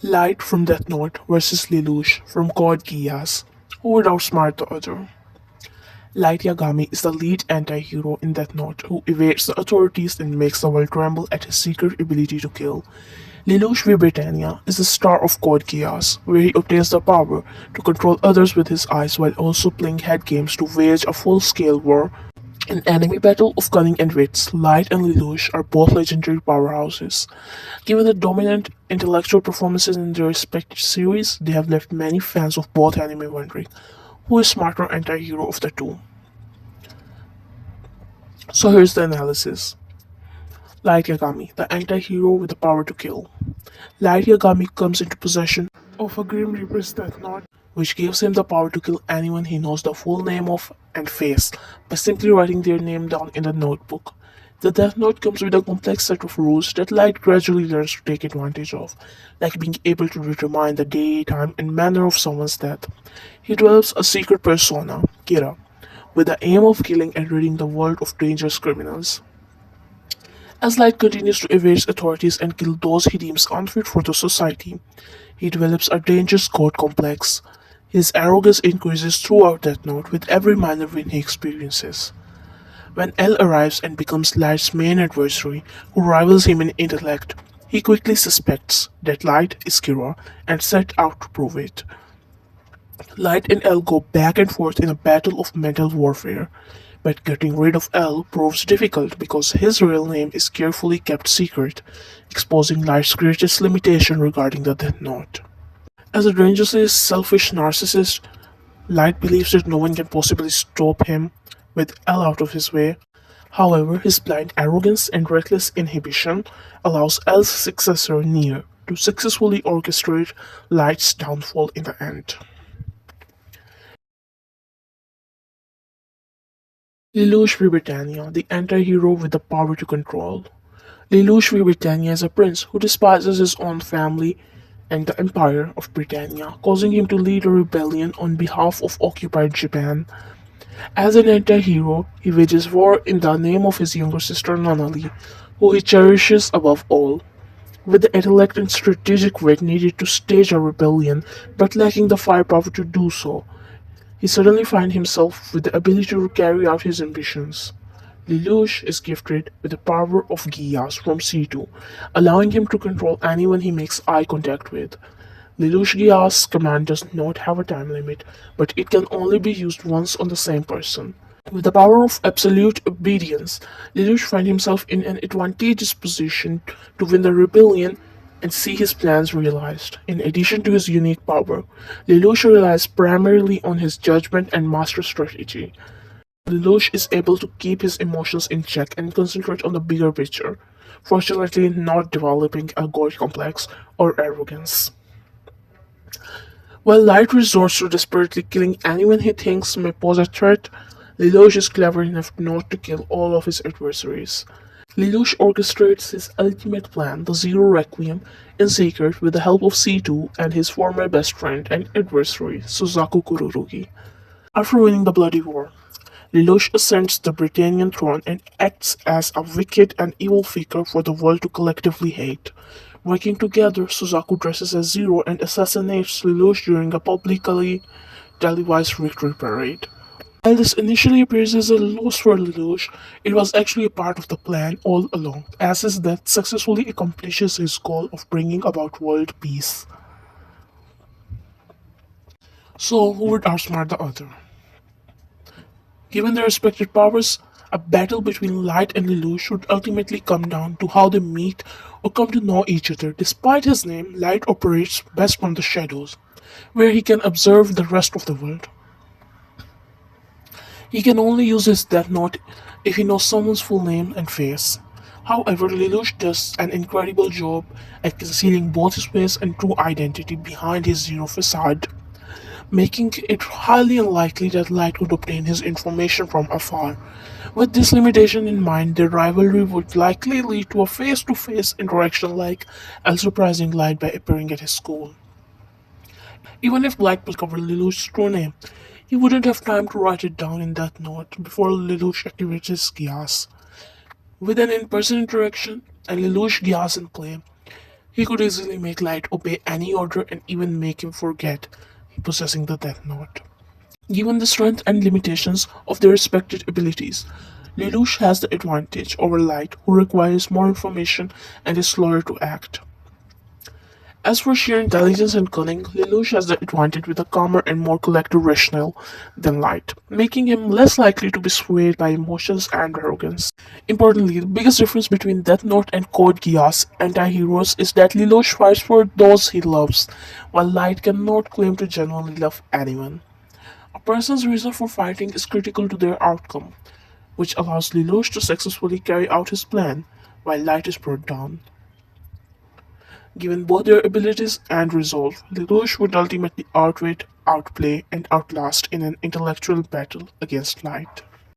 Light from Death Note versus Lelouch from Code Geass. Who would outsmart the other? Light Yagami is the lead anti-hero in Death Note who evades the authorities and makes the world tremble at his secret ability to kill. Lelouch v. Britannia is the star of Code Geass, where he obtains the power to control others with his eyes while also playing head games to wage a full-scale war. An enemy battle of cunning and wits, Light and Lelouch are both legendary powerhouses. Given the dominant intellectual performances in their respective series, they have left many fans of both anime wondering who is smarter anti-hero of the two. So here's the analysis. Light Yagami, the anti-hero with the power to kill. Light Yagami comes into possession of a Grim Reaper's Death Note, which gives him the power to kill anyone he knows the full name of and face by simply writing their name down in the notebook. The Death Note comes with a complex set of rules that Light gradually learns to take advantage of, like being able to determine the day, time, and manner of someone's death. He develops a secret persona, Kira, with the aim of killing and ridding the world of dangerous criminals. As Light continues to evade authorities and kill those he deems unfit for the society, he develops a dangerous code complex. His arrogance increases throughout that note with every minor win he experiences. When L arrives and becomes Light's main adversary, who rivals him in intellect, he quickly suspects that Light is Kira and set out to prove it. Light and L go back and forth in a battle of mental warfare, but getting rid of L proves difficult because his real name is carefully kept secret, exposing Light's greatest limitation regarding the Death Note. As a dangerously selfish narcissist, Light believes that no one can possibly stop him with L out of his way. However, his blind arrogance and reckless inhibition allows L's successor, Nier, to successfully orchestrate Light's downfall in the end. Lelouch v. Britannia, the anti-hero with the power to control. Lelouch v. Britannia is a prince who despises his own family and the Empire of Britannia, causing him to lead a rebellion on behalf of occupied Japan. As an anti-hero, he wages war in the name of his younger sister Nanali, who he cherishes above all. With the intellect and strategic wit needed to stage a rebellion, but lacking the firepower to do so, he suddenly finds himself with the ability to carry out his ambitions. Lelouch is gifted with the power of Geass from C2, allowing him to control anyone he makes eye contact with. Lelouch Geass' command does not have a time limit, but it can only be used once on the same person. With the power of absolute obedience, Lelouch finds himself in an advantageous position to win the rebellion and see his plans realized. In addition to his unique power, Lelouch relies primarily on his judgment and master strategy. Lelouch is able to keep his emotions in check and concentrate on the bigger picture, fortunately not developing a god complex or arrogance. While Light resorts to desperately killing anyone he thinks may pose a threat, Lelouch is clever enough not to kill all of his adversaries. Lelouch orchestrates his ultimate plan, the Zero Requiem, in secret with the help of C2 and his former best friend and adversary, Suzaku Kururugi. After winning the bloody war, Lelouch ascends the Britannian throne and acts as a wicked and evil figure for the world to collectively hate. Working together, Suzaku dresses as Zero and assassinates Lelouch during a publicly televised victory parade. While this initially appears as a loss for Lelouch, it was actually a part of the plan all along, as his death successfully accomplishes his goal of bringing about world peace. So, who would outsmart the other? Given their respective powers, a battle between Light and Lelouch should ultimately come down to how they meet or come to know each other. Despite his name, Light operates best from the shadows, where he can observe the rest of the world. He can only use his Death Note if he knows someone's full name and face. However, Lelouch does an incredible job at concealing both his face and true identity behind his Zero facade, making it highly unlikely that Light could obtain his information from afar. With this limitation in mind, their rivalry would likely lead to a face-to-face interaction like El surprising Light by appearing at his school. Even if Light will cover Lelouch's true name, he wouldn't have time to write it down in that note before Lelouch activates his Geass. With an in-person interaction and Lelouch Geass in play, He could easily make Light obey any order and even make him forget possessing the Death Note. Given the strength and limitations of their respective abilities, Lelouch has the advantage over Light, who requires more information and is slower to act. As for sheer intelligence and cunning, Lelouch has the advantage with a calmer and more collective rationale than Light, making him less likely to be swayed by emotions and arrogance. Importantly, the biggest difference between Death Note and Code Geass anti-heroes is that Lelouch fights for those he loves, while Light cannot claim to genuinely love anyone. A person's reason for fighting is critical to their outcome, which allows Lelouch to successfully carry out his plan, while Light is brought down. Given both their abilities and resolve, Lelouch would ultimately outwit, outplay, and outlast in an intellectual battle against Light.